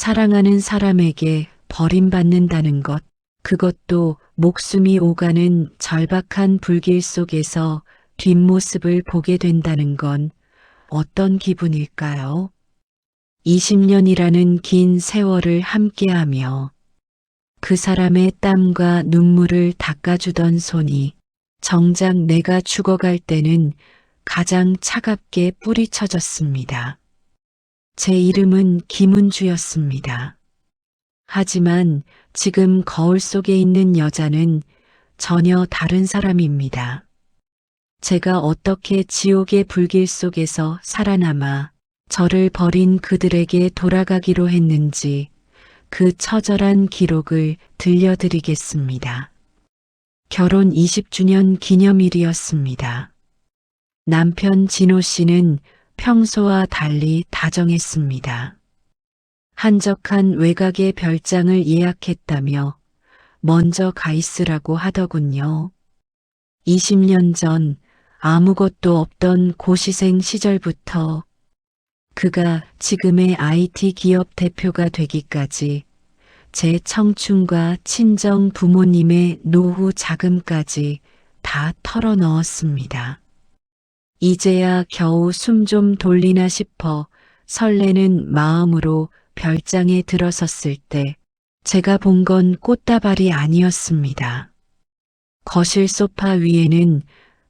사랑하는 사람에게 버림받는다는 것, 그것도 목숨이 오가는 절박한 불길 속에서 뒷모습을 보게 된다는 건 어떤 기분일까요? 20년이라는 긴 세월을 함께하며 그 사람의 땀과 눈물을 닦아주던 손이 정작 내가 죽어갈 때는 가장 차갑게 뿌리쳐졌습니다. 제 이름은 김은주였습니다. 하지만 지금 거울 속에 있는 여자는 전혀 다른 사람입니다. 제가 어떻게 지옥의 불길 속에서 살아남아 저를 버린 그들에게 돌아가기로 했는지 그 처절한 기록을 들려드리겠습니다. 결혼 20주년 기념일이었습니다. 남편 진호 씨는 평소와 달리 다정했습니다. 한적한 외곽의 별장을 예약했다며 먼저 가 있으라고 하더군요. 20년 전 아무것도 없던 고시생 시절부터 그가 지금의 IT 기업 대표가 되기까지 제 청춘과 친정 부모님의 노후 자금까지 다 털어넣었습니다. 이제야 겨우 숨 좀 돌리나 싶어 설레는 마음으로 별장에 들어섰을 때 제가 본 건 꽃다발이 아니었습니다. 거실 소파 위에는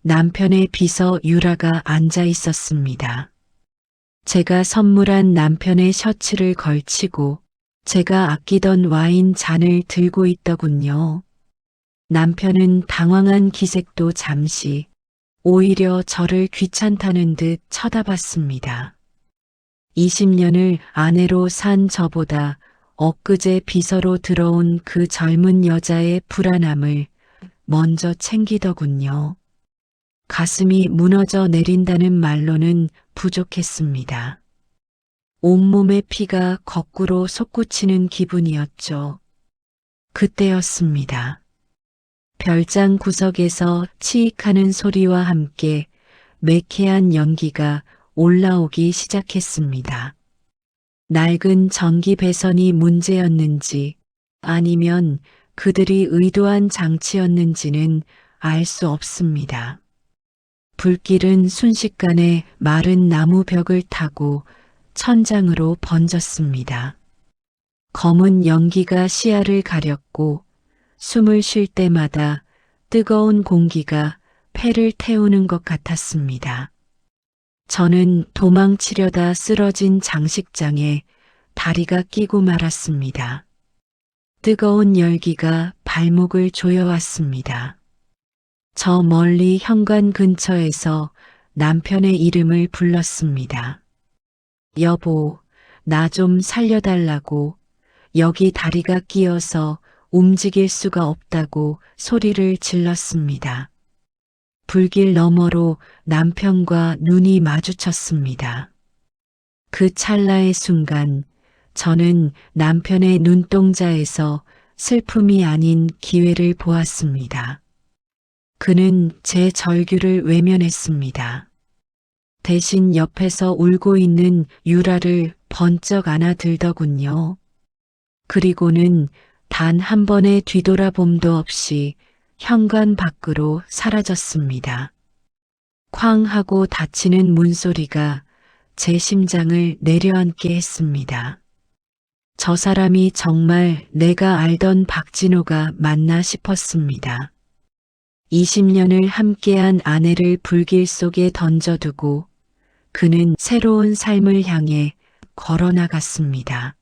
남편의 비서 유라가 앉아 있었습니다. 제가 선물한 남편의 셔츠를 걸치고 제가 아끼던 와인 잔을 들고 있더군요. 남편은 당황한 기색도 잠시 오히려 저를 귀찮다는 듯 쳐다봤습니다. 20년을 아내로 산 저보다 엊그제 비서로 들어온 그 젊은 여자의 불안함을 먼저 챙기더군요. 가슴이 무너져 내린다는 말로는 부족했습니다. 온몸의 피가 거꾸로 솟구치는 기분이었죠. 그때였습니다. 별장 구석에서 치익하는 소리와 함께 매캐한 연기가 올라오기 시작했습니다. 낡은 전기 배선이 문제였는지 아니면 그들이 의도한 장치였는지는 알 수 없습니다. 불길은 순식간에 마른 나무 벽을 타고 천장으로 번졌습니다. 검은 연기가 시야를 가렸고 숨을 쉴 때마다 뜨거운 공기가 폐를 태우는 것 같았습니다. 저는 도망치려다 쓰러진 장식장에 다리가 끼고 말았습니다. 뜨거운 열기가 발목을 조여왔습니다. 저 멀리 현관 근처에서 남편의 이름을 불렀습니다. 여보, 나 좀 살려달라고. 여기 다리가 끼어서 움직일 수가 없다고 소리를 질렀습니다. 불길 너머로 남편과 눈이 마주쳤습니다. 그 찰나의 순간 저는 남편의 눈동자에서 슬픔이 아닌 기회를 보았습니다. 그는 제 절규를 외면했습니다. 대신 옆에서 울고 있는 유라를 번쩍 안아들더군요. 그리고는 단 한 번의 뒤돌아봄도 없이 현관 밖으로 사라졌습니다. 쾅 하고 닫히는 문소리가 제 심장을 내려앉게 했습니다. 저 사람이 정말 내가 알던 박진호가 맞나 싶었습니다. 20년을 함께한 아내를 불길 속에 던져두고 그는 새로운 삶을 향해 걸어나갔습니다.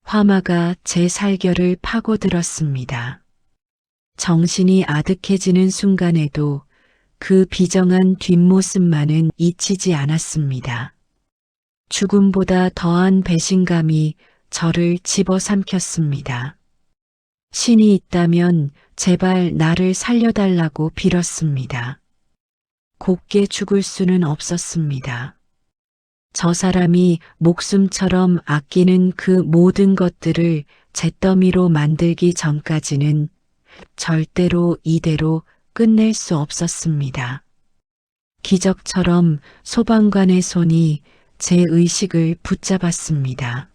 화마가 제 살결을 파고들었습니다. 정신이 아득해지는 순간에도 그 비정한 뒷모습만은 잊히지 않았습니다. 죽음보다 더한 배신감이 저를 집어삼켰습니다. 신이 있다면 제발 나를 살려달라고 빌었습니다. 곱게 죽을 수는 없었습니다. 저 사람이 목숨처럼 아끼는 그 모든 것들을 잿더미로 만들기 전까지는 절대로 이대로 끝낼 수 없었습니다. 기적처럼 소방관의 손이 제 의식을 붙잡았습니다.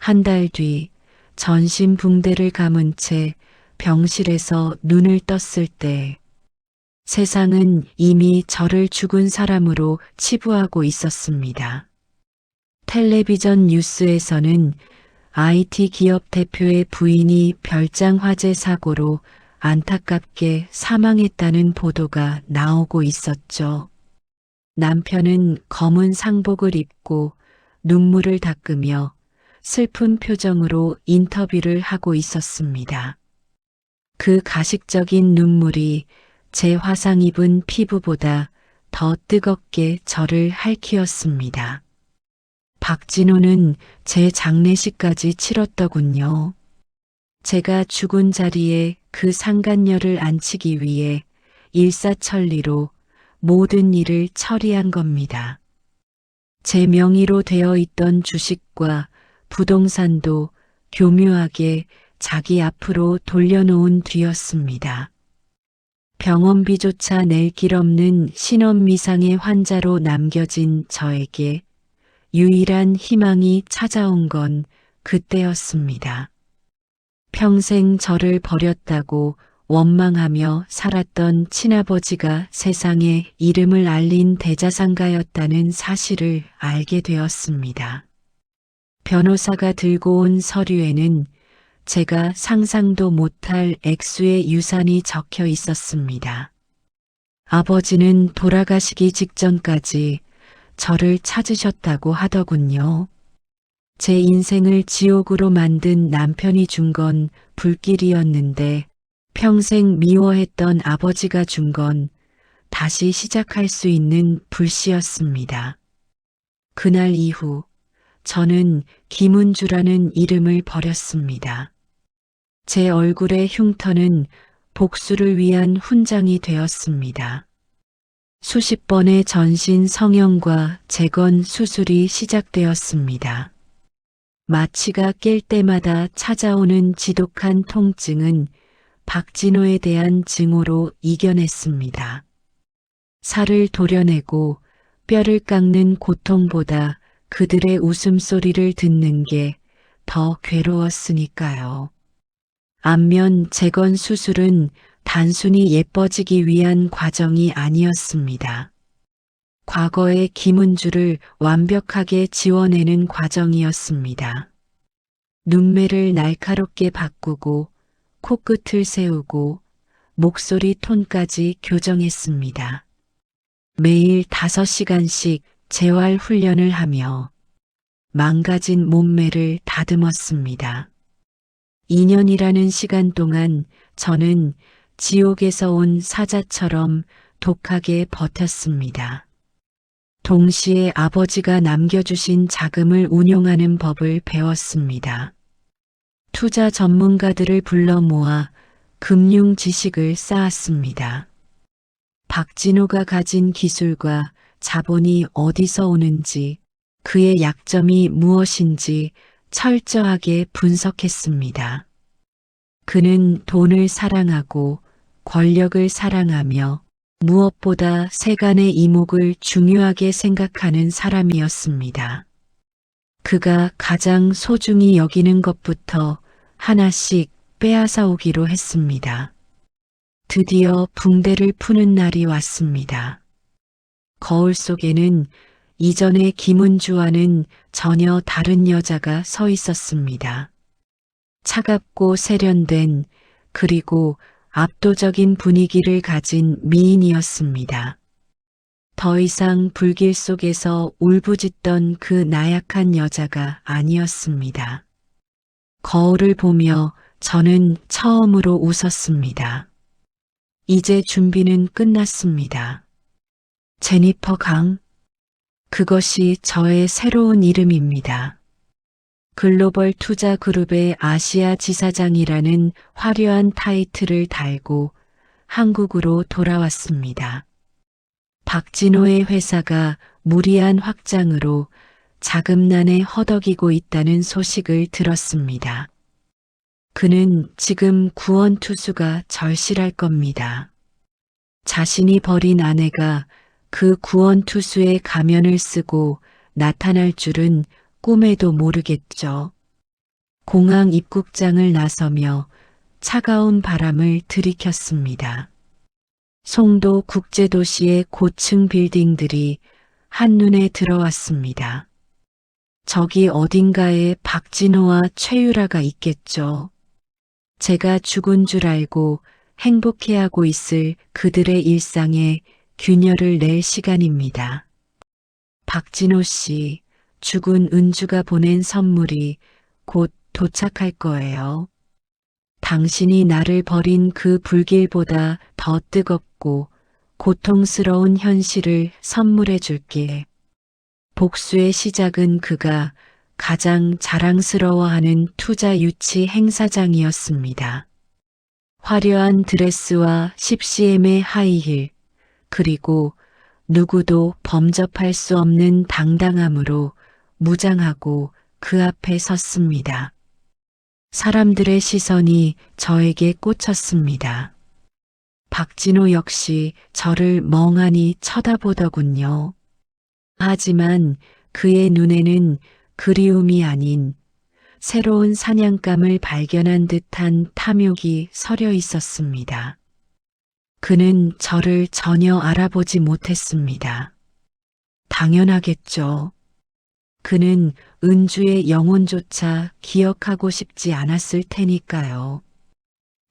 한 달 뒤 전신 붕대를 감은 채 병실에서 눈을 떴을 때 세상은 이미 저를 죽은 사람으로 치부하고 있었습니다. 텔레비전 뉴스에서는 IT 기업 대표의 부인이 별장 화재 사고로 안타깝게 사망했다는 보도가 나오고 있었죠. 남편은 검은 상복을 입고 눈물을 닦으며 슬픈 표정으로 인터뷰를 하고 있었습니다. 그 가식적인 눈물이 제 화상 입은 피부보다 더 뜨겁게 저를 핥히었습니다. 박진호는 제 장례식까지 치렀더군요. 제가 죽은 자리에 그 상간녀를 앉히기 위해 일사천리로 모든 일을 처리한 겁니다. 제 명의로 되어 있던 주식과 부동산도 교묘하게 자기 앞으로 돌려놓은 뒤였습니다. 병원비조차 낼 길 없는 신원미상의 환자로 남겨진 저에게 유일한 희망이 찾아온 건 그때였습니다. 평생 저를 버렸다고 원망하며 살았던 친아버지가 세상에 이름을 알린 대자상가였다는 사실을 알게 되었습니다. 변호사가 들고 온 서류에는 제가 상상도 못할 액수의 유산이 적혀 있었습니다. 아버지는 돌아가시기 직전까지 저를 찾으셨다고 하더군요. 제 인생을 지옥으로 만든 남편이 준 건 불길이었는데 평생 미워했던 아버지가 준 건 다시 시작할 수 있는 불씨였습니다. 그날 이후 저는 김은주라는 이름을 버렸습니다. 제 얼굴의 흉터는 복수를 위한 훈장이 되었습니다. 수십 번의 전신 성형과 재건 수술이 시작되었습니다. 마취가 깰 때마다 찾아오는 지독한 통증은 박진호에 대한 증오로 이겨냈습니다. 살을 도려내고 뼈를 깎는 고통보다 그들의 웃음소리를 듣는 게 더 괴로웠으니까요. 안면 재건 수술은 단순히 예뻐지기 위한 과정이 아니었습니다. 과거의 김은주를 완벽하게 지워내는 과정이었습니다. 눈매를 날카롭게 바꾸고 코끝을 세우고 목소리 톤까지 교정했습니다. 매일 5시간씩 재활 훈련을 하며 망가진 몸매를 다듬었습니다. 2년이라는 시간 동안 저는 지옥에서 온 사자처럼 독하게 버텼습니다. 동시에 아버지가 남겨주신 자금을 운용하는 법을 배웠습니다. 투자 전문가들을 불러 모아 금융 지식을 쌓았습니다. 박진호가 가진 기술과 자본이 어디서 오는지, 그의 약점이 무엇인지 철저하게 분석했습니다. 그는 돈을 사랑하고 권력을 사랑하며 무엇보다 세간의 이목을 중요하게 생각하는 사람이었습니다. 그가 가장 소중히 여기는 것부터 하나씩 빼앗아 오기로 했습니다. 드디어 붕대를 푸는 날이 왔습니다. 거울 속에는 이전의 김은주와는 전혀 다른 여자가 서 있었습니다. 차갑고 세련된 그리고 압도적인 분위기를 가진 미인이었습니다. 더 이상 불길 속에서 울부짖던 그 나약한 여자가 아니었습니다. 거울을 보며 저는 처음으로 웃었습니다. 이제 준비는 끝났습니다. 제니퍼 강. 그것이 저의 새로운 이름입니다. 글로벌 투자 그룹의 아시아 지사장이라는 화려한 타이틀을 달고 한국으로 돌아왔습니다. 박진호의 회사가 무리한 확장으로 자금난에 허덕이고 있다는 소식을 들었습니다. 그는 지금 구원투수가 절실할 겁니다. 자신이 버린 아내가 그 구원투수의 가면을 쓰고 나타날 줄은 꿈에도 모르겠죠. 공항 입국장을 나서며 차가운 바람을 들이켰습니다. 송도 국제도시의 고층 빌딩들이 한눈에 들어왔습니다. 저기 어딘가에 박진호와 최유라가 있겠죠. 제가 죽은 줄 알고 행복해하고 있을 그들의 일상에 균열을 낼 시간입니다. 박진호 씨, 죽은 은주가 보낸 선물이 곧 도착할 거예요. 당신이 나를 버린 그 불길보다 더 뜨겁고 고통스러운 현실을 선물해 줄게. 복수의 시작은 그가 가장 자랑스러워하는 투자 유치 행사장이었습니다. 화려한 드레스와 10cm의 하이힐, 그리고 누구도 범접할 수 없는 당당함으로 무장하고 그 앞에 섰습니다. 사람들의 시선이 저에게 꽂혔습니다. 박진호 역시 저를 멍하니 쳐다보더군요. 하지만 그의 눈에는 그리움이 아닌 새로운 사냥감을 발견한 듯한 탐욕이 서려 있었습니다. 그는 저를 전혀 알아보지 못했습니다. 당연하겠죠. 그는 은주의 영혼조차 기억하고 싶지 않았을 테니까요.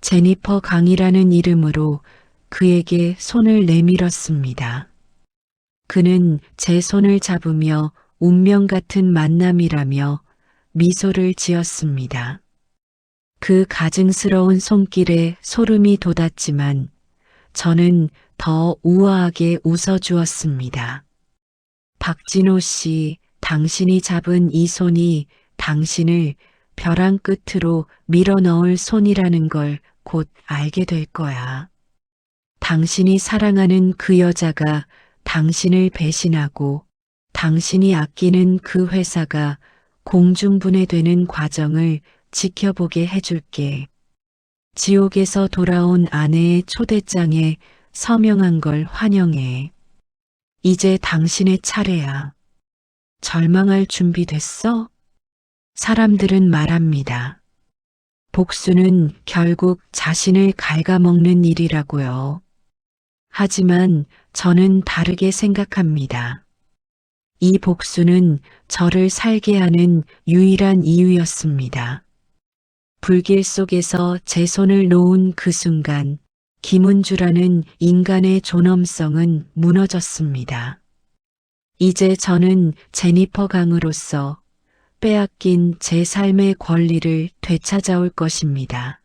제니퍼 강이라는 이름으로 그에게 손을 내밀었습니다. 그는 제 손을 잡으며 운명 같은 만남이라며 미소를 지었습니다. 그 가증스러운 손길에 소름이 돋았지만 저는 더 우아하게 웃어주었습니다. 박진호 씨, 당신이 잡은 이 손이 당신을 벼랑 끝으로 밀어넣을 손이라는 걸 곧 알게 될 거야. 당신이 사랑하는 그 여자가 당신을 배신하고 당신이 아끼는 그 회사가 공중분해되는 과정을 지켜보게 해줄게. 지옥에서 돌아온 아내의 초대장에 서명한 걸 환영해. 이제 당신의 차례야. 절망할 준비 됐어? 사람들은 말합니다. 복수는 결국 자신을 갉아먹는 일이라고요. 하지만 저는 다르게 생각합니다. 이 복수는 저를 살게 하는 유일한 이유였습니다. 불길 속에서 제 손을 놓은 그 순간 김은주라는 인간의 존엄성은 무너졌습니다. 이제 저는 제니퍼 강으로서 빼앗긴 제 삶의 권리를 되찾아올 것입니다.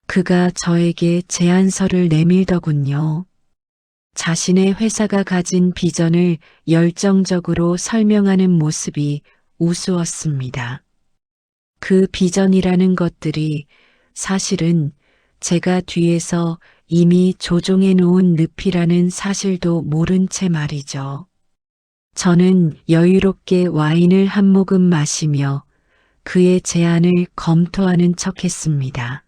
그가 저에게 제안서를 내밀더군요. 자신의 회사가 가진 비전을 열정적으로 설명하는 모습이 우스웠습니다. 그 비전이라는 것들이 사실은 제가 뒤에서 이미 조종해 놓은 늪이라는 사실도 모른 채 말이죠. 저는 여유롭게 와인을 한 모금 마시며 그의 제안을 검토하는 척했습니다.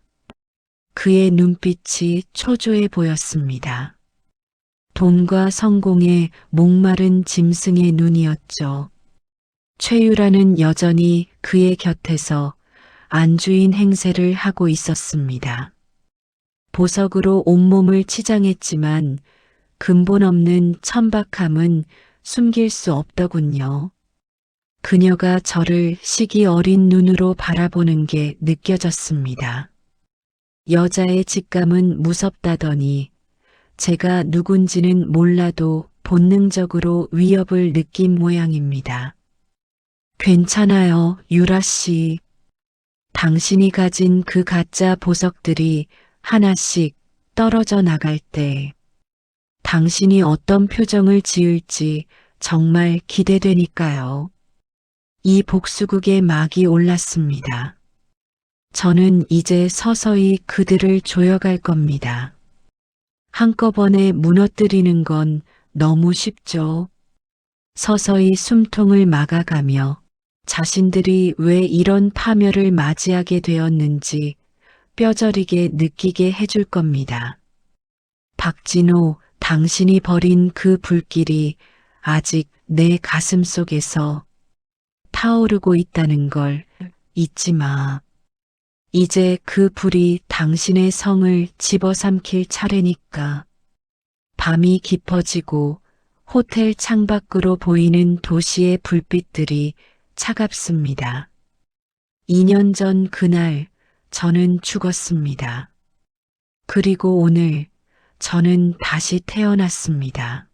그의 눈빛이 초조해 보였습니다. 돈과 성공에 목마른 짐승의 눈이었죠. 최유라는 여전히 그의 곁에서 안주인 행세를 하고 있었습니다. 보석으로 온몸을 치장했지만 근본 없는 천박함은 숨길 수 없더군요. 그녀가 저를 시기 어린 눈으로 바라보는 게 느껴졌습니다. 여자의 직감은 무섭다더니 제가 누군지는 몰라도 본능적으로 위협을 느낀 모양입니다. 괜찮아요, 유라 씨. 당신이 가진 그 가짜 보석들이 하나씩 떨어져 나갈 때 당신이 어떤 표정을 지을지 정말 기대되니까요. 이 복수극의 막이 올랐습니다. 저는 이제 서서히 그들을 조여갈 겁니다. 한꺼번에 무너뜨리는 건 너무 쉽죠. 서서히 숨통을 막아가며 자신들이 왜 이런 파멸을 맞이하게 되었는지 뼈저리게 느끼게 해줄 겁니다. 박진호, 당신이 버린 그 불길이 아직 내 가슴 속에서 타오르고 있다는 걸 잊지 마. 이제 그 불이 당신의 성을 집어삼킬 차례니까. 밤이 깊어지고 호텔 창밖으로 보이는 도시의 불빛들이 차갑습니다. 2년 전 그날 저는 죽었습니다. 그리고 오늘 저는 다시 태어났습니다.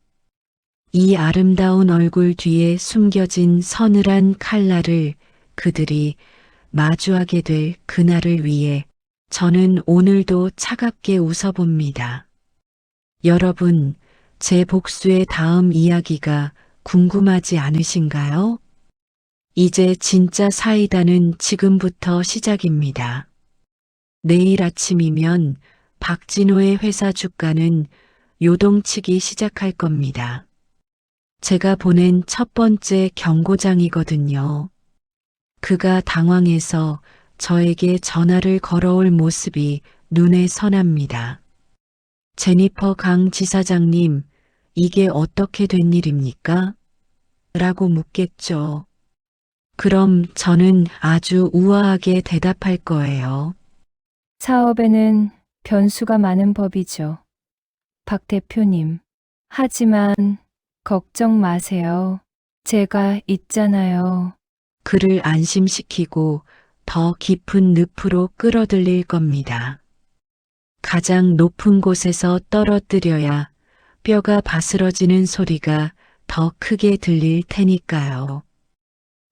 이 아름다운 얼굴 뒤에 숨겨진 서늘한 칼날을 그들이 마주하게 될 그날을 위해 저는 오늘도 차갑게 웃어봅니다. 여러분, 제 복수의 다음 이야기가 궁금하지 않으신가요? 이제 진짜 사이다는 지금부터 시작입니다. 내일 아침이면 박진호의 회사 주가는 요동치기 시작할 겁니다. 제가 보낸 첫 번째 경고장이거든요. 그가 당황해서 저에게 전화를 걸어올 모습이 눈에 선합니다. 제니퍼 강 지사장님, 이게 어떻게 된 일입니까? 라고 묻겠죠. 그럼 저는 아주 우아하게 대답할 거예요. 사업에는 변수가 많은 법이죠. 박 대표님. 하지만 걱정 마세요. 제가 있잖아요. 그를 안심시키고 더 깊은 늪으로 끌어들일 겁니다. 가장 높은 곳에서 떨어뜨려야 뼈가 바스러지는 소리가 더 크게 들릴 테니까요.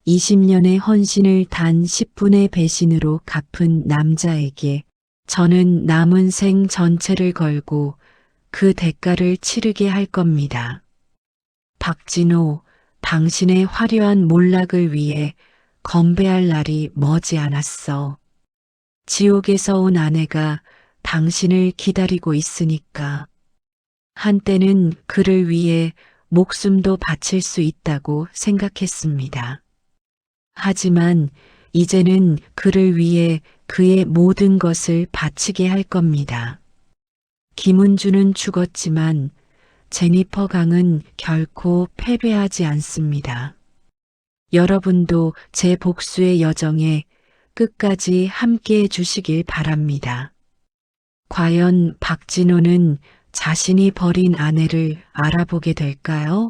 20년의 헌신을 단 10분의 배신으로 갚은 남자에게 저는 남은 생 전체를 걸고 그 대가를 치르게 할 겁니다. 박진호, 당신의 화려한 몰락을 위해 건배할 날이 머지 않았어. 지옥에서 온 아내가 당신을 기다리고 있으니까. 한때는 그를 위해 목숨도 바칠 수 있다고 생각했습니다. 하지만 이제는 그를 위해 그의 모든 것을 바치게 할 겁니다. 김은주는 죽었지만 제니퍼 강은 결코 패배하지 않습니다. 여러분도 제 복수의 여정에 끝까지 함께해 주시길 바랍니다. 과연 박진호는 자신이 버린 아내를 알아보게 될까요?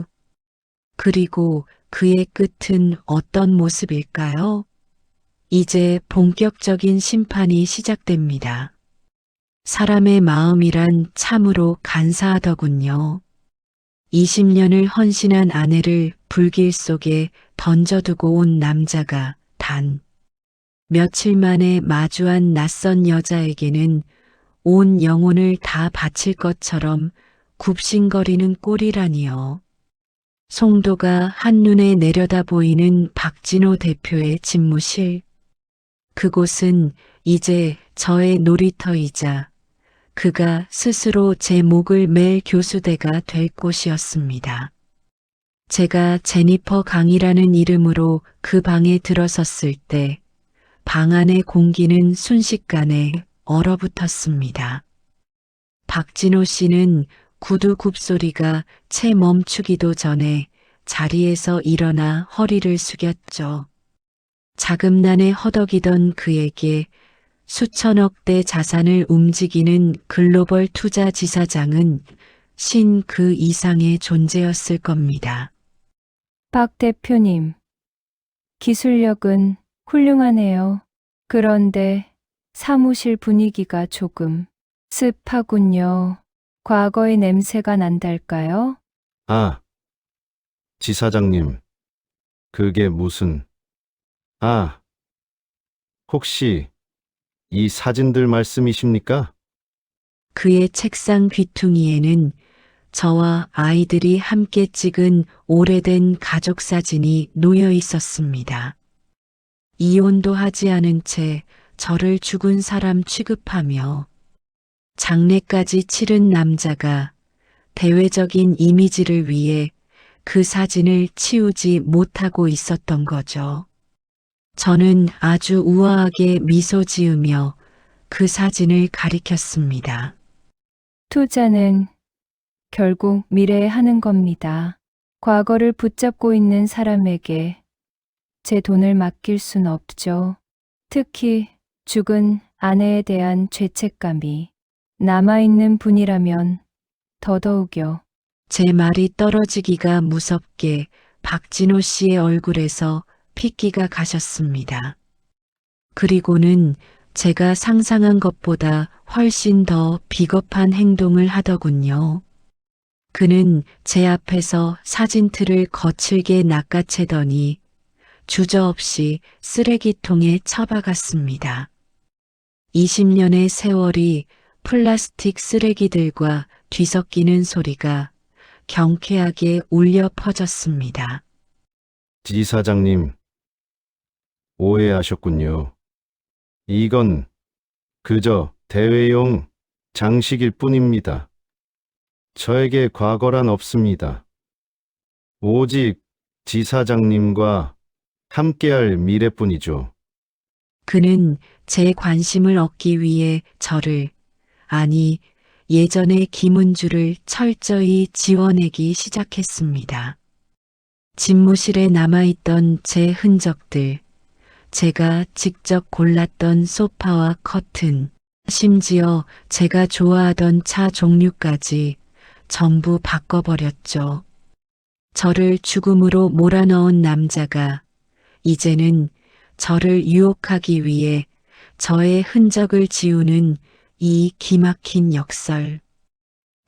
그리고 그의 끝은 어떤 모습일까요? 이제 본격적인 심판이 시작됩니다. 사람의 마음이란 참으로 간사하더군요. 20년을 헌신한 아내를 불길 속에 던져두고 온 남자가 단 며칠 만에 마주한 낯선 여자에게는 온 영혼을 다 바칠 것처럼 굽신거리는 꼴이라니요. 송도가 한눈에 내려다 보이는 박진호 대표의 집무실. 그곳은 이제 저의 놀이터이자 그가 스스로 제 목을 맬 교수대가 될 곳이었습니다. 제가 제니퍼 강이라는 이름으로 그 방에 들어섰을 때 방 안의 공기는 순식간에 얼어붙었습니다. 박진호 씨는 구두 굽소리가 채 멈추기도 전에 자리에서 일어나 허리를 숙였죠. 자금난에 허덕이던 그에게 수천억대 자산을 움직이는 글로벌 투자 지사장은 신 그 이상의 존재였을 겁니다. 박 대표님. 기술력은 훌륭하네요. 그런데 사무실 분위기가 조금 습하군요. 과거의 냄새가 난달까요? 아, 지사장님, 그게 무슨... 혹시 이 사진들 말씀이십니까? 그의 책상 귀퉁이에는 저와 아이들이 함께 찍은 오래된 가족 사진이 놓여 있었습니다. 이혼도 하지 않은 채 저를 죽은 사람 취급하며 장례까지 치른 남자가 대외적인 이미지를 위해 그 사진을 치우지 못하고 있었던 거죠. 저는 아주 우아하게 미소 지으며 그 사진을 가리켰습니다. 투자는 결국 미래에 하는 겁니다. 과거를 붙잡고 있는 사람에게 제 돈을 맡길 순 없죠. 특히 죽은 아내에 대한 죄책감이 남아있는 분이라면 더더욱요. 제 말이 떨어지기가 무섭게 박진호 씨의 얼굴에서 핏기가 가셨습니다. 그리고는 제가 상상한 것보다 훨씬 더 비겁한 행동을 하더군요. 그는 제 앞에서 사진틀을 거칠게 낚아채더니 주저없이 쓰레기통에 처박았습니다. 20년의 세월이 플라스틱 쓰레기들과 뒤섞이는 소리가 경쾌하게 울려 퍼졌습니다. 지사장님, 오해하셨군요. 이건 그저 대회용 장식일 뿐입니다. 저에게 과거란 없습니다. 오직 지사장님과 함께할 미래뿐이죠. 그는 제 관심을 얻기 위해 저를, 아니, 예전의 김은주를 철저히 지워내기 시작했습니다. 집무실에 남아있던 제 흔적들, 제가 직접 골랐던 소파와 커튼, 심지어 제가 좋아하던 차 종류까지 전부 바꿔버렸죠. 저를 죽음으로 몰아넣은 남자가 이제는 저를 유혹하기 위해 저의 흔적을 지우는 이 기막힌 역설.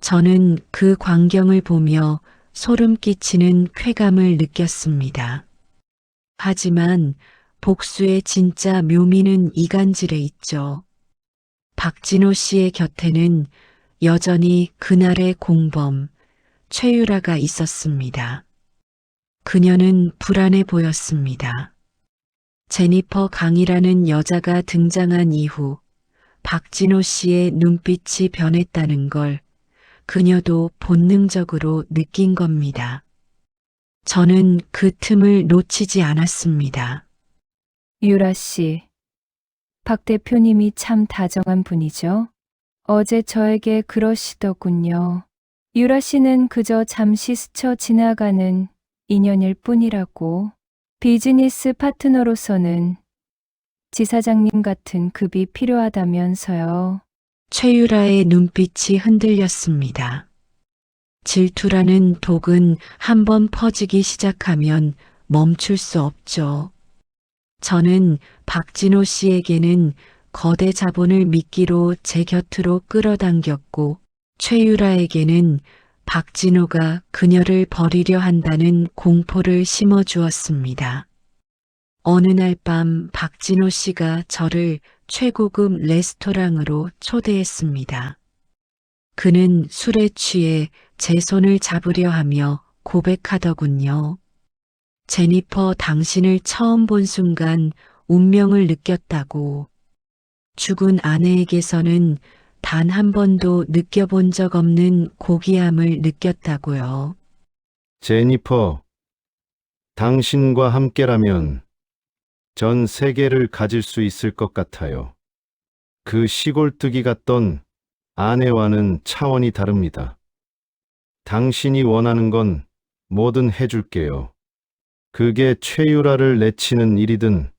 저는 그 광경을 보며 소름 끼치는 쾌감을 느꼈습니다. 하지만 복수의 진짜 묘미는 이간질에 있죠. 박진호 씨의 곁에는 여전히 그날의 공범, 최유라가 있었습니다. 그녀는 불안해 보였습니다. 제니퍼 강이라는 여자가 등장한 이후 박진호 씨의 눈빛이 변했다는 걸 그녀도 본능적으로 느낀 겁니다. 저는 그 틈을 놓치지 않았습니다. 유라 씨, 박 대표님이 참 다정한 분이죠. 어제 저에게 그러시더군요. 유라 씨는 그저 잠시 스쳐 지나가는 인연일 뿐이라고. 비즈니스 파트너로서는 지사장님 같은 급이 필요하다면서요. 최유라의 눈빛이 흔들렸습니다. 질투라는 독은 한번 퍼지기 시작하면 멈출 수 없죠. 저는 박진호 씨에게는 거대 자본을 미끼로 제 곁으로 끌어당겼고 최유라에게는 박진호가 그녀를 버리려 한다는 공포를 심어주었습니다. 어느 날 밤 박진호 씨가 저를 최고급 레스토랑으로 초대했습니다. 그는 술에 취해 제 손을 잡으려 하며 고백하더군요. 제니퍼, 당신을 처음 본 순간 운명을 느꼈다고. 죽은 아내에게서는 단 한 번도 느껴본 적 없는 고귀함을 느꼈다고요. 제니퍼, 당신과 함께라면 전 세계를 가질 수 있을 것 같아요. 그 시골뜨기 같던 아내와는 차원이 다릅니다. 당신이 원하는 건 뭐든 해줄게요. 그게 최유라를 내치는 일이든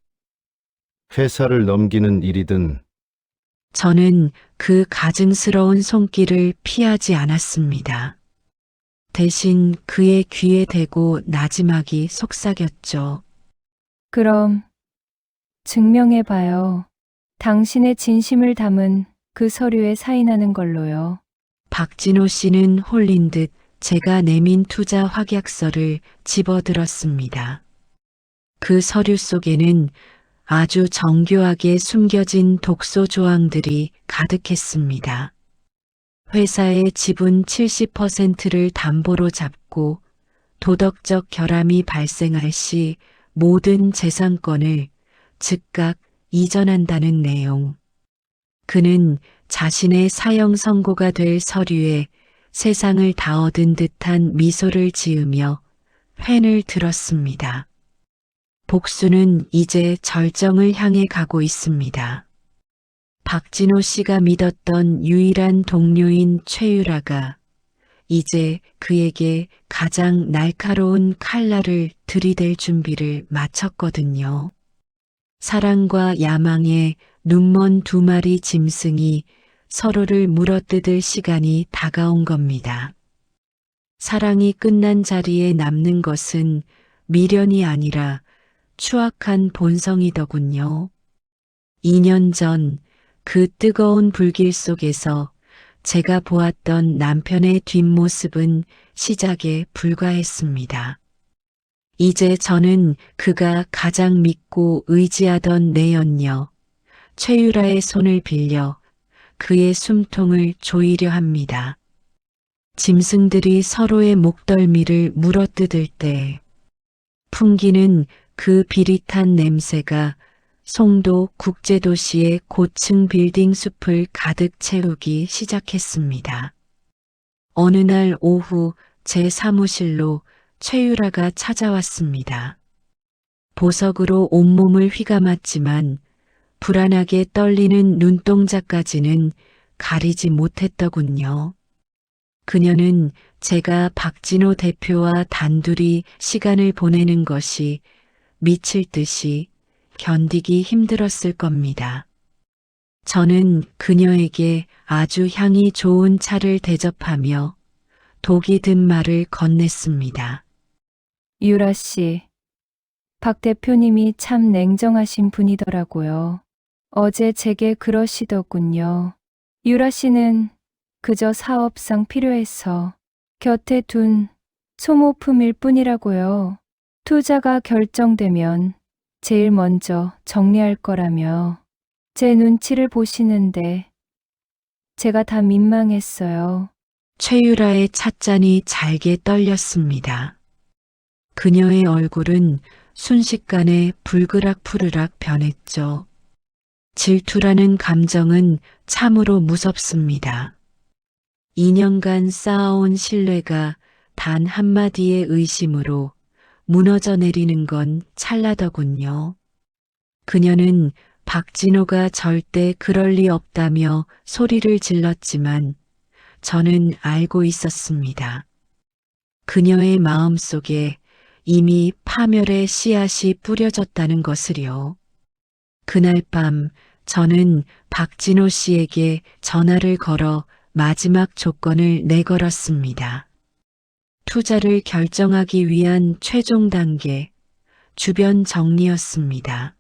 회사를 넘기는 일이든. 저는 그 가증스러운 손길을 피하지 않았습니다. 대신 그의 귀에 대고 나지막이 속삭였죠. 그럼 증명해봐요. 당신의 진심을 담은 그 서류에 사인하는 걸로요. 박진호 씨는 홀린 듯 제가 내민 투자 확약서를 집어들었습니다. 그 서류 속에는 아주 정교하게 숨겨진 독소 조항들이 가득했습니다. 회사의 지분 70%를 담보로 잡고 도덕적 결함이 발생할 시 모든 재산권을 즉각 이전한다는 내용. 그는 자신의 사형 선고가 될 서류에 세상을 다 얻은 듯한 미소를 지으며 펜을 들었습니다. 복수는 이제 절정을 향해 가고 있습니다. 박진호 씨가 믿었던 유일한 동료인 최유라가 이제 그에게 가장 날카로운 칼날을 들이댈 준비를 마쳤거든요. 사랑과 야망에 눈먼 두 마리 짐승이 서로를 물어뜯을 시간이 다가온 겁니다. 사랑이 끝난 자리에 남는 것은 미련이 아니라 추악한 본성이더군요. 2년 전 그 뜨거운 불길 속에서 제가 보았던 남편의 뒷모습은 시작에 불과했습니다. 이제 저는 그가 가장 믿고 의지하던 내 연녀, 최유라의 손을 빌려 그의 숨통을 조이려 합니다. 짐승들이 서로의 목덜미를 물어뜯을 때 풍기는 그 비릿한 냄새가 송도 국제도시의 고층 빌딩 숲을 가득 채우기 시작했습니다. 어느 날 오후 제 사무실로 최유라가 찾아왔습니다. 보석으로 온몸을 휘감았지만 불안하게 떨리는 눈동자까지는 가리지 못했더군요. 그녀는 제가 박진호 대표와 단둘이 시간을 보내는 것이 미칠 듯이 견디기 힘들었을 겁니다. 저는 그녀에게 아주 향이 좋은 차를 대접하며 독이 든 말을 건넸습니다. 유라 씨, 박 대표님이 참 냉정하신 분이더라고요. 어제 제게 그러시더군요. 유라 씨는 그저 사업상 필요해서 곁에 둔 소모품일 뿐이라고요. 투자가 결정되면 제일 먼저 정리할 거라며 제 눈치를 보시는데 제가 다 민망했어요. 최유라의 찻잔이 잘게 떨렸습니다. 그녀의 얼굴은 순식간에 불그락푸르락 변했죠. 질투라는 감정은 참으로 무섭습니다. 2년간 쌓아온 신뢰가 단 한마디의 의심으로 무너져 내리는 건 찰나더군요. 그녀는 박진호가 절대 그럴 리 없다며 소리를 질렀지만 저는 알고 있었습니다. 그녀의 마음속에 이미 파멸의 씨앗이 뿌려졌다는 것을요. 그날 밤 저는 박진호 씨에게 전화를 걸어 마지막 조건을 내걸었습니다. 투자를 결정하기 위한 최종 단계, 주변 정리였습니다.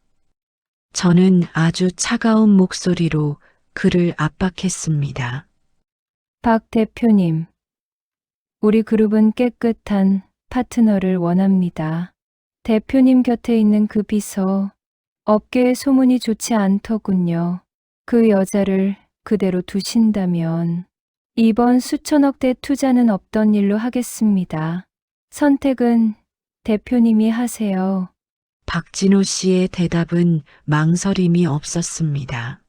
저는 아주 차가운 목소리로 그를 압박했습니다. 박 대표님, 우리 그룹은 깨끗한 파트너를 원합니다. 대표님 곁에 있는 그 비서, 업계의 소문이 좋지 않더군요. 그 여자를 그대로 두신다면 이번 수천억대 투자는 없던 일로 하겠습니다. 선택은 대표님이 하세요. 박진호 씨의 대답은 망설임이 없었습니다.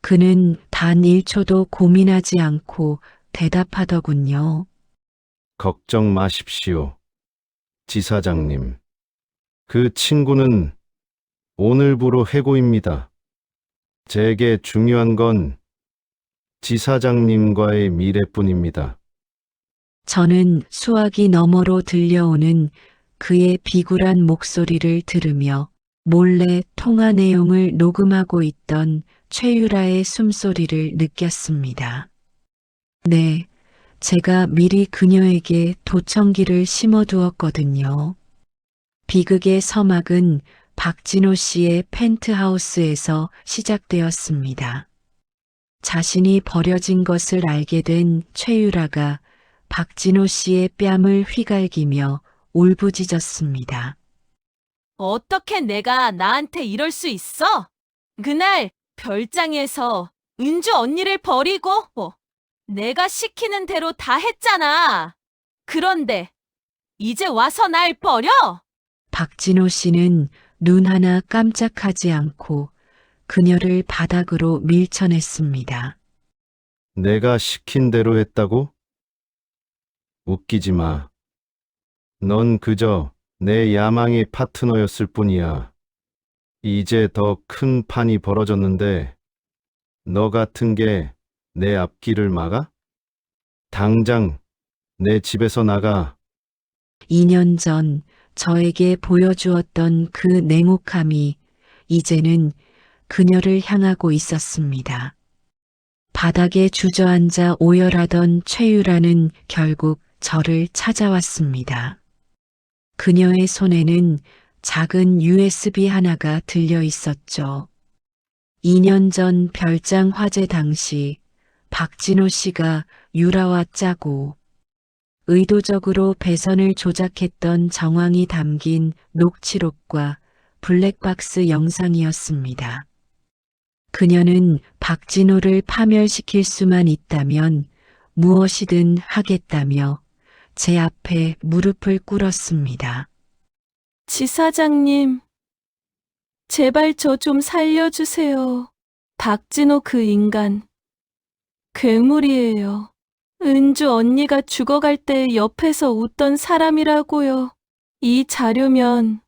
그는 단 1초도 고민하지 않고 대답하더군요. 걱정 마십시오. 지사장님. 그 친구는 오늘부로 해고입니다. 제게 중요한 건 지사장님과의 미래뿐입니다. 저는 수화기 너머로 들려오는 그의 비굴한 목소리를 들으며 몰래 통화 내용을 녹음하고 있던 최유라의 숨소리를 느꼈습니다. 네, 제가 미리 그녀에게 도청기를 심어두었거든요. 비극의 서막은 박진호 씨의 펜트하우스에서 시작되었습니다. 자신이 버려진 것을 알게 된 최유라가 박진호 씨의 뺨을 휘갈기며 울부짖었습니다. 어떻게 내가 나한테 이럴 수 있어? 그날 별장에서 은주 언니를 버리고 내가 시키는 대로 다 했잖아. 그런데 이제 와서 날 버려? 박진호 씨는 눈 하나 깜짝하지 않고 그녀를 바닥으로 밀쳐냈습니다. 내가 시킨 대로 했다고? 웃기지 마. 넌 그저 내 야망의 파트너였을 뿐이야. 이제 더 큰 판이 벌어졌는데 너 같은 게 내 앞길을 막아? 당장 내 집에서 나가. 2년 전 저에게 보여주었던 그 냉혹함이 이제는 그녀를 향하고 있었습니다. 바닥에 주저앉아 오열하던 최유라는 결국 저를 찾아왔습니다. 그녀의 손에는 작은 USB 하나가 들려 있었죠. 2년 전 별장 화재 당시 박진호 씨가 유라와 짜고 의도적으로 배선을 조작했던 정황이 담긴 녹취록과 블랙박스 영상이었습니다. 그녀는 박진호를 파멸시킬 수만 있다면 무엇이든 하겠다며 제 앞에 무릎을 꿇었습니다. 지사장님, 제발 저 좀 살려주세요. 박진호 그 인간, 괴물이에요. 은주 언니가 죽어갈 때 옆에서 웃던 사람이라고요. 이 자료면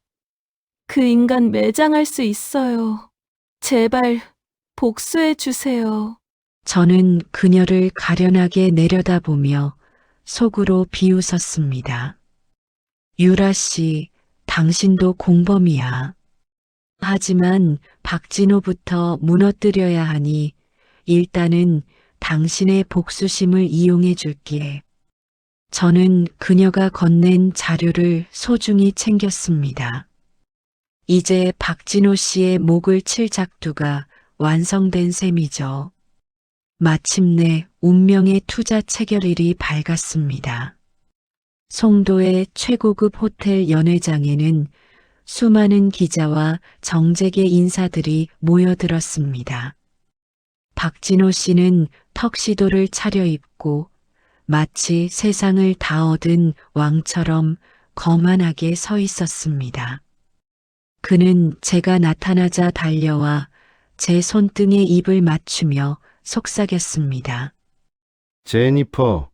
그 인간 매장할 수 있어요. 제발 복수해 주세요. 저는 그녀를 가련하게 내려다보며 속으로 비웃었습니다. 유라 씨, 당신도 공범이야. 하지만 박진호부터 무너뜨려야 하니 일단은 당신의 복수심을 이용해 줄게. 저는 그녀가 건넨 자료를 소중히 챙겼습니다. 이제 박진호 씨의 목을 칠 작두가 완성된 셈이죠. 마침내 운명의 투자 체결일이 밝았습니다. 송도의 최고급 호텔 연회장에는 수많은 기자와 정재계 인사들이 모여들었습니다. 박진호 씨는 턱시도를 차려입고 마치 세상을 다 얻은 왕처럼 거만하게 서 있었습니다. 그는 제가 나타나자 달려와 제 손등에 입을 맞추며 속삭였습니다. 제니퍼,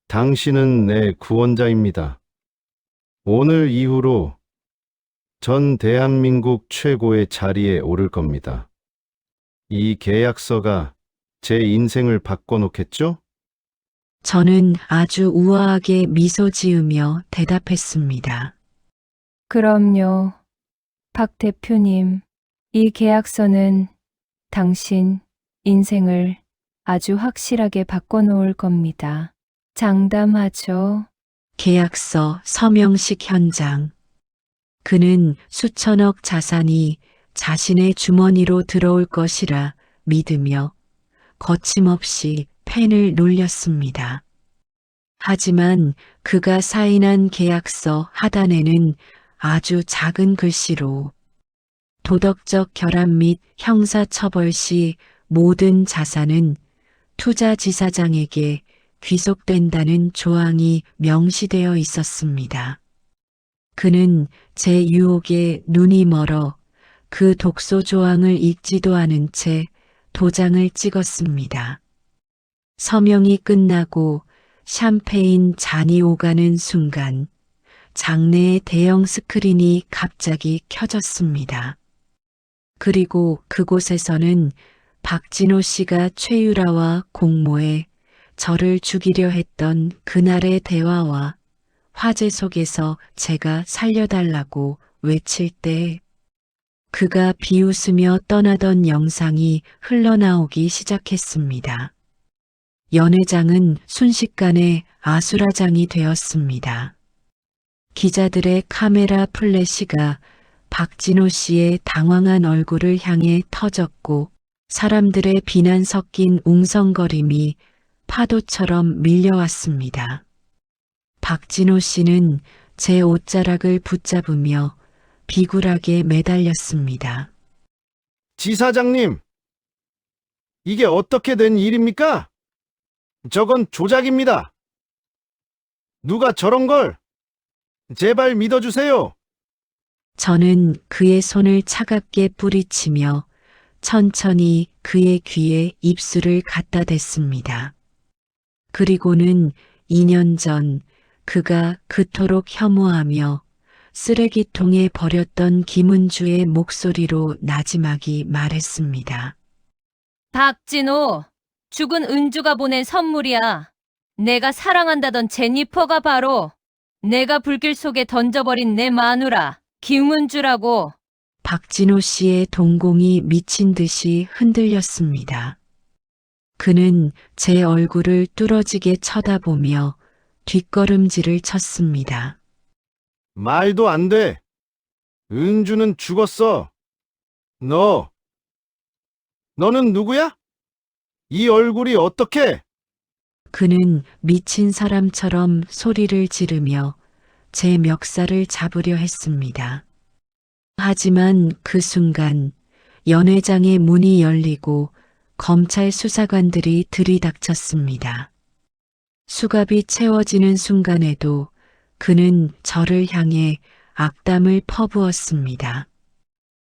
당신은 내 구원자입니다. 오늘 이후로 전 대한민국 최고의 자리에 오를 겁니다. 이 계약서가 제 인생을 바꿔놓겠죠? 저는 아주 우아하게 미소 지으며 대답했습니다. 그럼요. 박 대표님, 이 계약서는 당신 인생을 아주 확실하게 바꿔놓을 겁니다. 장담하죠? 계약서 서명식 현장. 그는 수천억 자산이 자신의 주머니로 들어올 것이라 믿으며 거침없이 펜을 놀렸습니다. 하지만 그가 사인한 계약서 하단에는 아주 작은 글씨로 도덕적 결함 및 형사처벌 시 모든 자산은 투자지사장에게 귀속된다는 조항이 명시되어 있었습니다. 그는 제 유혹에 눈이 멀어 그 독소 조항을 읽지도 않은 채 도장을 찍었습니다. 서명이 끝나고 샴페인 잔이 오가는 순간 장내의 대형 스크린이 갑자기 켜졌습니다. 그리고 그곳에서는 박진호 씨가 최유라와 공모해 저를 죽이려 했던 그날의 대화와 화재 속에서 제가 살려달라고 외칠 때 그가 비웃으며 떠나던 영상이 흘러나오기 시작했습니다. 연회장은 순식간에 아수라장이 되었습니다. 기자들의 카메라 플래시가 박진호 씨의 당황한 얼굴을 향해 터졌고 사람들의 비난 섞인 웅성거림이 파도처럼 밀려왔습니다. 박진호 씨는 제 옷자락을 붙잡으며 비굴하게 매달렸습니다. 지사장님, 이게 어떻게 된 일입니까? 저건 조작입니다. 누가 저런 걸? 제발 믿어주세요. 저는 그의 손을 차갑게 뿌리치며 천천히 그의 귀에 입술을 갖다 댔습니다. 그리고는 2년 전 그가 그토록 혐오하며 쓰레기통에 버렸던 김은주의 목소리로 나지막이 말했습니다. 박진호, 죽은 은주가 보낸 선물이야. 내가 사랑한다던 제니퍼가 바로 내가 불길 속에 던져버린 내 마누라 김은주라고. 박진호 씨의 동공이 미친 듯이 흔들렸습니다. 그는 제 얼굴을 뚫어지게 쳐다보며 뒷걸음질을 쳤습니다. 말도 안 돼. 은주는 죽었어. 너는 누구야? 이 얼굴이 어떻게? 그는 미친 사람처럼 소리를 지르며 제 멱살을 잡으려 했습니다. 하지만 그 순간 연회장의 문이 열리고 검찰 수사관들이 들이닥쳤습니다. 수갑이 채워지는 순간에도 그는 저를 향해 악담을 퍼부었습니다.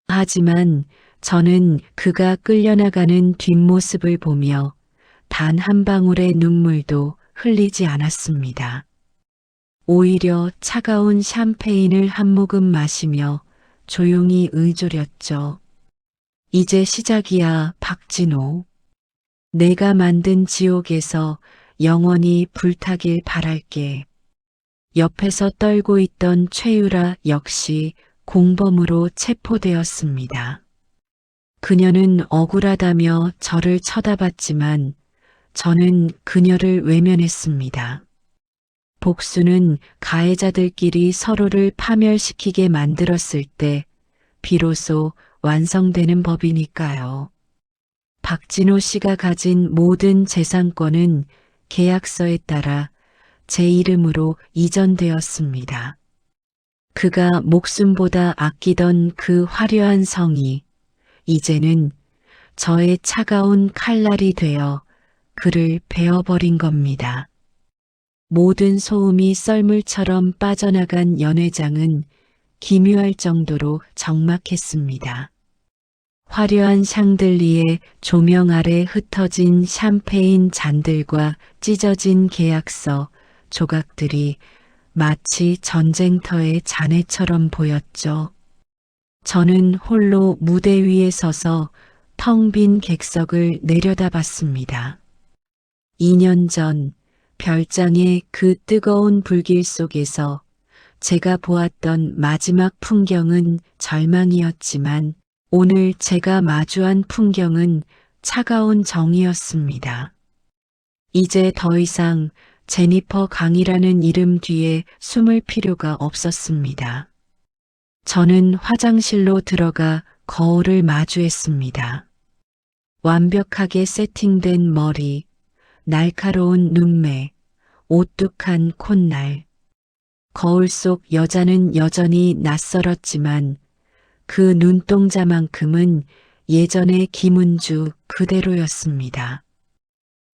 하지만 저는 그가 끌려나가는 뒷모습을 보며 단 한 방울의 눈물도 흘리지 않았습니다. 오히려 차가운 샴페인을 한 모금 마시며 조용히 의조렸죠. 이제 시작이야, 박진호. 내가 만든 지옥에서 영원히 불타길 바랄게. 옆에서 떨고 있던 최유라 역시 공범으로 체포되었습니다. 그녀는 억울하다며 저를 쳐다봤지만 저는 그녀를 외면했습니다. 복수는 가해자들끼리 서로를 파멸시키게 만들었을 때 비로소 완성되는 법이니까요. 박진호 씨가 가진 모든 재산권은 계약서에 따라 제 이름으로 이전되었습니다. 그가 목숨보다 아끼던 그 화려한 성이 이제는 저의 차가운 칼날이 되어 그를 베어버린 겁니다. 모든 소음이 썰물처럼 빠져나간 연회장은 기묘할 정도로 적막했습니다. 화려한 샹들리에 조명 아래 흩어진 샴페인 잔들과 찢어진 계약서 조각들이 마치 전쟁터의 잔해처럼 보였죠. 저는 홀로 무대 위에 서서 텅 빈 객석을 내려다봤습니다. 2년 전 별장의 그 뜨거운 불길 속에서 제가 보았던 마지막 풍경은 절망이었지만 오늘 제가 마주한 풍경은 차가운 정이었습니다. 이제 더 이상 제니퍼 강이라는 이름 뒤에 숨을 필요가 없었습니다. 저는 화장실로 들어가 거울을 마주했습니다. 완벽하게 세팅된 머리, 날카로운 눈매, 오뚝한 콧날. 거울 속 여자는 여전히 낯설었지만 그 눈동자만큼은 예전의 김은주 그대로였습니다.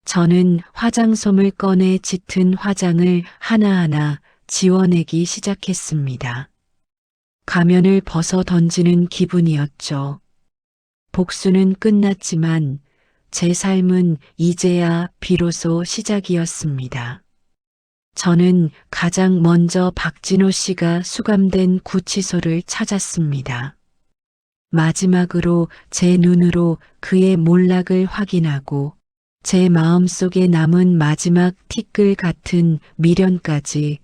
저는 화장솜을 꺼내 짙은 화장을 하나하나 지워내기 시작했습니다. 가면을 벗어 던지는 기분이었죠. 복수는 끝났지만 제 삶은 이제야 비로소 시작이었습니다. 저는 가장 먼저 박진호 씨가 수감된 구치소를 찾았습니다. 마지막으로 제 눈으로 그의 몰락을 확인하고 제 마음속에 남은 마지막 티끌 같은 미련까지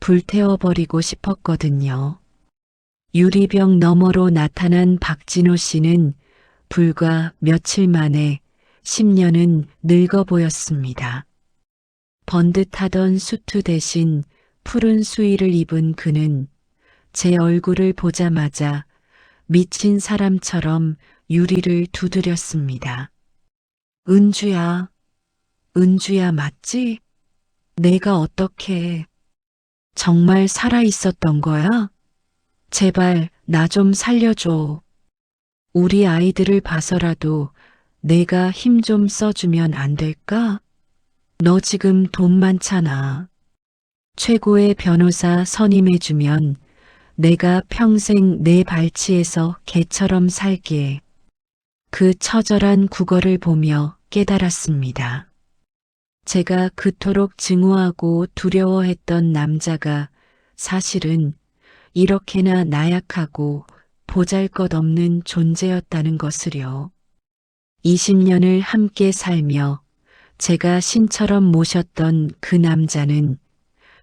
불태워버리고 싶었거든요. 유리병 너머로 나타난 박진호 씨는 불과 며칠 만에 10년은 늙어 보였습니다. 번듯하던 수트 대신 푸른 수의를 입은 그는 제 얼굴을 보자마자 미친 사람처럼 유리를 두드렸습니다. 은주야, 은주야 맞지? 내가 어떻게 정말 살아 있었던 거야? 제발 나 좀 살려줘. 우리 아이들을 봐서라도 내가 힘 좀 써주면 안 될까? 너 지금 돈 많잖아. 최고의 변호사 선임해주면 내가 평생 내 발치에서 개처럼 살게. 그 처절한 국어를 보며 깨달았습니다. 제가 그토록 증오하고 두려워했던 남자가 사실은 이렇게나 나약하고 보잘것없는 존재였다는 것을요. 20년을 함께 살며 제가 신처럼 모셨던 그 남자는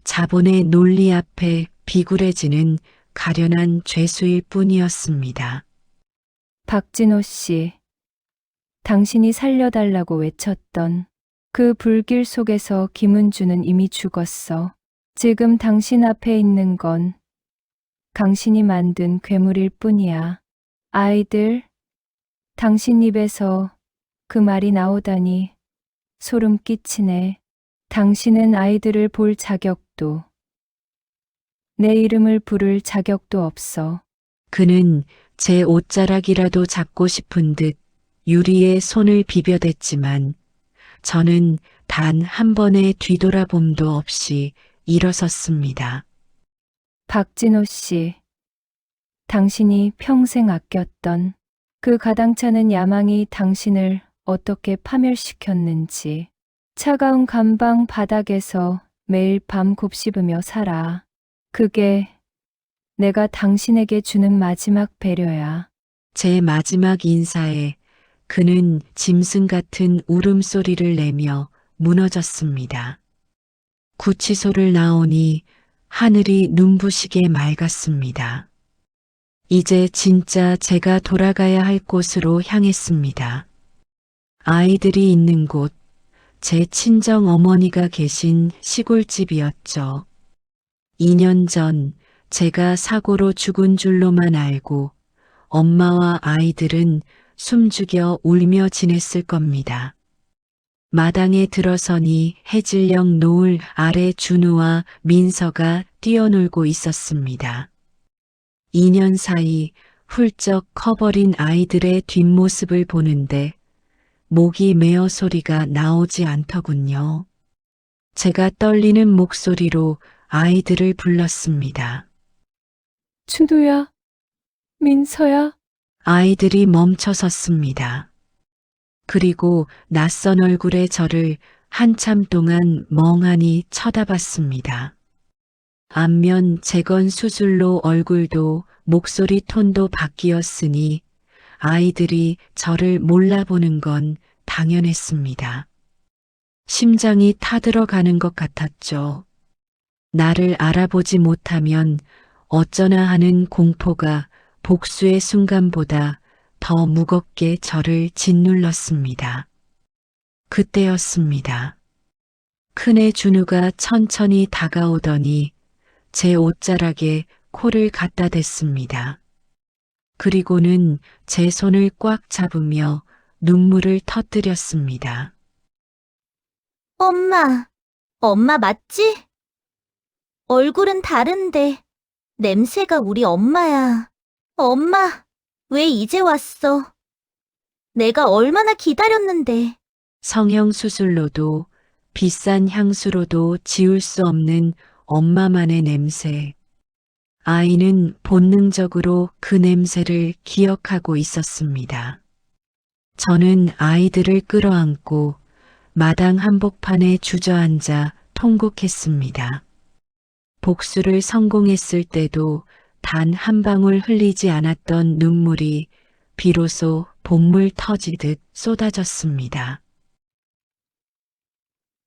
자본의 논리 앞에 비굴해지는 가련한 죄수일 뿐이었습니다. 박진호 씨, 당신이 살려달라고 외쳤던 그 불길 속에서 김은주는 이미 죽었어. 지금 당신 앞에 있는 건 당신이 만든 괴물일 뿐이야. 아이들, 당신 입에서 그 말이 나오다니 소름 끼치네. 당신은 아이들을 볼 자격도, 내 이름을 부를 자격도 없어. 그는 제 옷자락이라도 잡고 싶은 듯 유리에 손을 비벼댔지만 저는 단 한 번의 뒤돌아봄도 없이 일어섰습니다. 박진호 씨, 당신이 평생 아꼈던 그 가당찮은 야망이 당신을 어떻게 파멸시켰는지 차가운 감방 바닥에서 매일 밤 곱씹으며 살아. 그게 내가 당신에게 주는 마지막 배려야. 제 마지막 인사에 그는 짐승 같은 울음소리를 내며 무너졌습니다. 구치소를 나오니 하늘이 눈부시게 맑았습니다. 이제 진짜 제가 돌아가야 할 곳으로 향했습니다. 아이들이 있는 곳, 제 친정 어머니가 계신 시골집이었죠. 2년 전 제가 사고로 죽은 줄로만 알고 엄마와 아이들은 숨죽여 울며 지냈을 겁니다. 마당에 들어서니 해질녘 노을 아래 준우와 민서가 뛰어놀고 있었습니다. 2년 사이 훌쩍 커버린 아이들의 뒷모습을 보는데 목이 메어 소리가 나오지 않더군요. 제가 떨리는 목소리로 아이들을 불렀습니다. 준우야, 민서야. 아이들이 멈춰 섰습니다. 그리고 낯선 얼굴의 저를 한참 동안 멍하니 쳐다봤습니다. 안면 재건 수술로 얼굴도 목소리 톤도 바뀌었으니 아이들이 저를 몰라보는 건 당연했습니다. 심장이 타들어가는 것 같았죠. 나를 알아보지 못하면 어쩌나 하는 공포가 복수의 순간보다 더 무겁게 저를 짓눌렀습니다. 그때였습니다. 큰애 준우가 천천히 다가오더니 제 옷자락에 코를 갖다 댔습니다. 그리고는 제 손을 꽉 잡으며 눈물을 터뜨렸습니다. 엄마 맞지? 얼굴은 다른데 냄새가 우리 엄마야. 엄마, 왜 이제 왔어? 내가 얼마나 기다렸는데. 성형수술로도 비싼 향수로도 지울 수 없는 엄마만의 냄새. 아이는 본능적으로 그 냄새를 기억하고 있었습니다. 저는 아이들을 끌어안고 마당 한복판에 주저앉아 통곡했습니다. 복수를 성공했을 때도 단 한 방울 흘리지 않았던 눈물이 비로소 본물 터지듯 쏟아졌습니다.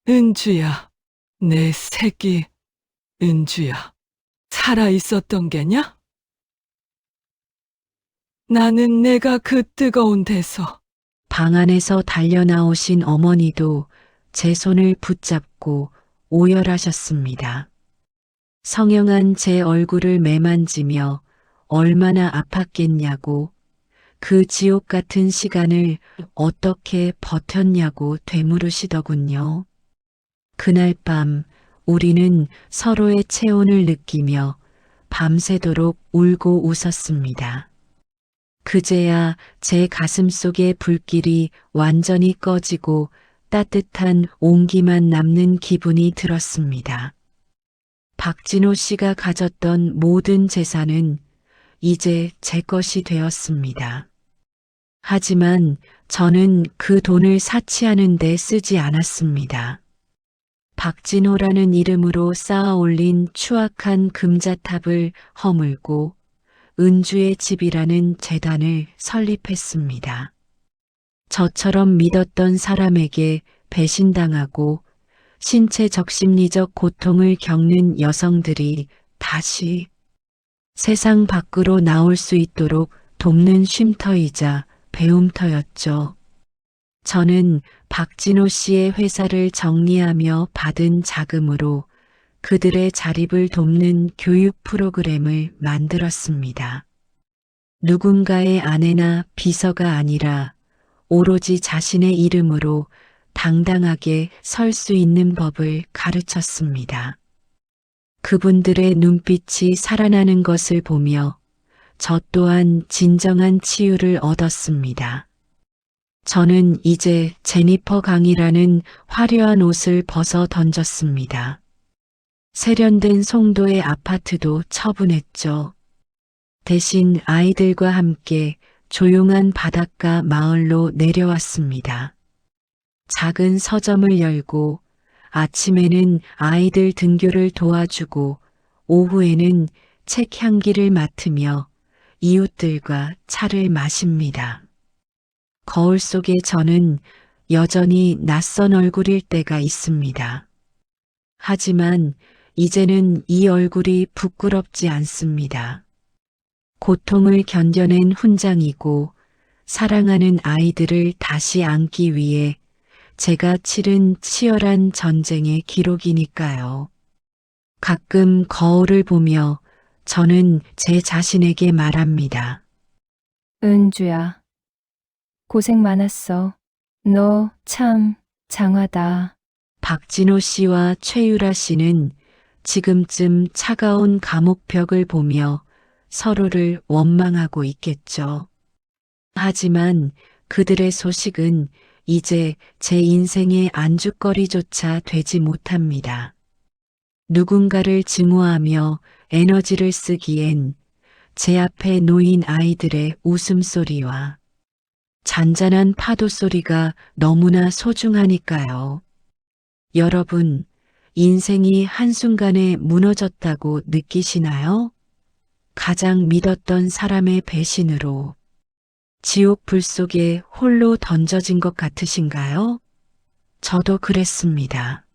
은주야, 내 새끼, 은주야, 살아있었던 게냐? 나는 내가 그 뜨거운 데서 방 안에서 달려나오신 어머니도 제 손을 붙잡고 오열하셨습니다. 성형한 제 얼굴을 매만지며 얼마나 아팠겠냐고, 그 지옥 같은 시간을 어떻게 버텼냐고 되물으시더군요. 그날 밤 우리는 서로의 체온을 느끼며 밤새도록 울고 웃었습니다. 그제야 제 가슴 속의 불길이 완전히 꺼지고 따뜻한 온기만 남는 기분이 들었습니다. 박진호 씨가 가졌던 모든 재산은 이제 제 것이 되었습니다. 하지만 저는 그 돈을 사치하는 데 쓰지 않았습니다. 박진호라는 이름으로 쌓아 올린 추악한 금자탑을 허물고 은주의 집이라는 재단을 설립했습니다. 저처럼 믿었던 사람에게 배신당하고 신체적 심리적 고통을 겪는 여성들이 다시 세상 밖으로 나올 수 있도록 돕는 쉼터이자 배움터였죠. 저는 박진호 씨의 회사를 정리하며 받은 자금으로 그들의 자립을 돕는 교육 프로그램을 만들었습니다. 누군가의 아내나 비서가 아니라 오로지 자신의 이름으로 당당하게 설 수 있는 법을 가르쳤습니다. 그분들의 눈빛이 살아나는 것을 보며 저 또한 진정한 치유를 얻었습니다. 저는 이제 제니퍼 강이라는 화려한 옷을 벗어 던졌습니다. 세련된 송도의 아파트도 처분했죠. 대신 아이들과 함께 조용한 바닷가 마을로 내려왔습니다. 작은 서점을 열고 아침에는 아이들 등교를 도와주고 오후에는 책 향기를 맡으며 이웃들과 차를 마십니다. 거울 속에 저는 여전히 낯선 얼굴일 때가 있습니다. 하지만 이제는 이 얼굴이 부끄럽지 않습니다. 고통을 견뎌낸 훈장이고 사랑하는 아이들을 다시 안기 위해 제가 치른 치열한 전쟁의 기록이니까요. 가끔 거울을 보며 저는 제 자신에게 말합니다. 은주야, 고생 많았어. 너 참 장하다. 박진호 씨와 최유라 씨는 지금쯤 차가운 감옥벽을 보며 서로를 원망하고 있겠죠. 하지만 그들의 소식은 이제 제 인생의 안주거리조차 되지 못합니다. 누군가를 증오하며 에너지를 쓰기엔 제 앞에 놓인 아이들의 웃음소리와 잔잔한 파도 소리가 너무나 소중하니까요. 여러분, 인생이 한순간에 무너졌다고 느끼시나요? 가장 믿었던 사람의 배신으로 지옥 불 속에 홀로 던져진 것 같으신가요? 저도 그랬습니다.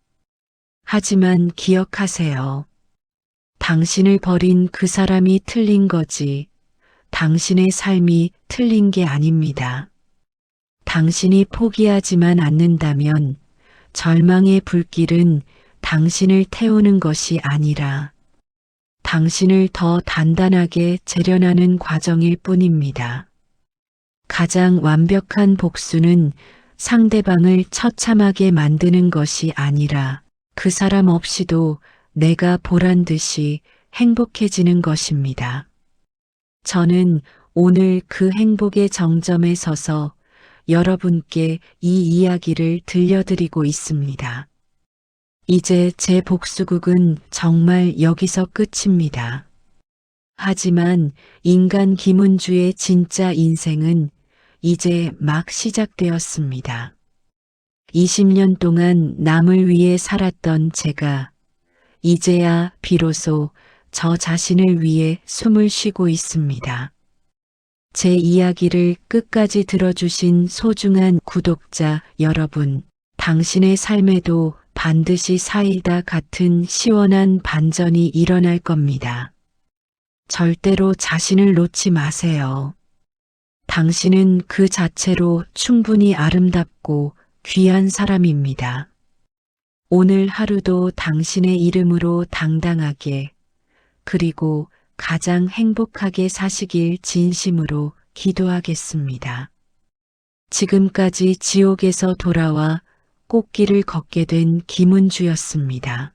하지만 기억하세요. 당신을 버린 그 사람이 틀린 거지, 당신의 삶이 틀린 게 아닙니다. 당신이 포기하지만 않는다면 절망의 불길은 당신을 태우는 것이 아니라 당신을 더 단단하게 재련하는 과정일 뿐입니다. 가장 완벽한 복수는 상대방을 처참하게 만드는 것이 아니라 그 사람 없이도 내가 보란 듯이 행복해지는 것입니다. 저는 오늘 그 행복의 정점에 서서 여러분께 이 이야기를 들려드리고 있습니다. 이제 제 복수극은 정말 여기서 끝입니다. 하지만 인간 김은주의 진짜 인생은 이제 막 시작되었습니다. 20년 동안 남을 위해 살았던 제가 이제야 비로소 저 자신을 위해 숨을 쉬고 있습니다. 제 이야기를 끝까지 들어주신 소중한 구독자 여러분, 당신의 삶에도 반드시 사이다 같은 시원한 반전이 일어날 겁니다. 절대로 자신을 놓지 마세요. 당신은 그 자체로 충분히 아름답고 귀한 사람입니다. 오늘 하루도 당신의 이름으로 당당하게 그리고 가장 행복하게 사시길 진심으로 기도하겠습니다. 지금까지 지옥에서 돌아와 꽃길을 걷게 된 김은주였습니다.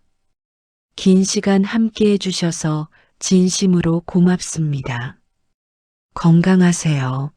긴 시간 함께 해주셔서 진심으로 고맙습니다. 건강하세요.